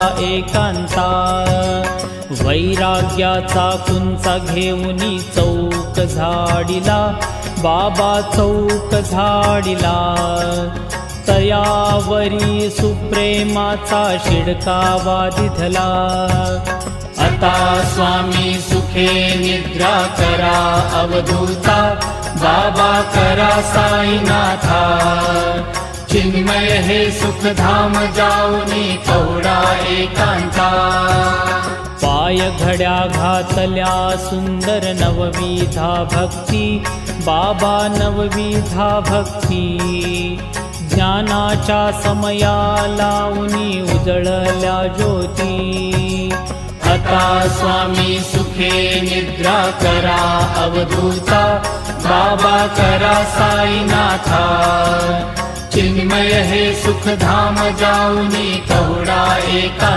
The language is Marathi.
एकांता वैराग्याचा कुंचा घेऊनी चौक झाडिला बाबा चौक झाडिला तयावरी सुप्रेमाचा शिडकावा दिधला आता स्वामी सुखे निद्रा करा अवधूता बाबा करा साईनाथा चिन्मय हे सुखधाम जाऊनी कवडा एकांता पाय घड्या घातल्या सुंदर नवविधा भक्ती बाबा नवविधा भक्ती ज्ञानाच्या समया लावूनी उजळल्या ज्योती आता स्वामी सुखे निद्रा करा अवधूता बाबा करा साईनाथा चिन्मय हे सुखधाम जाऊनी कवडा एका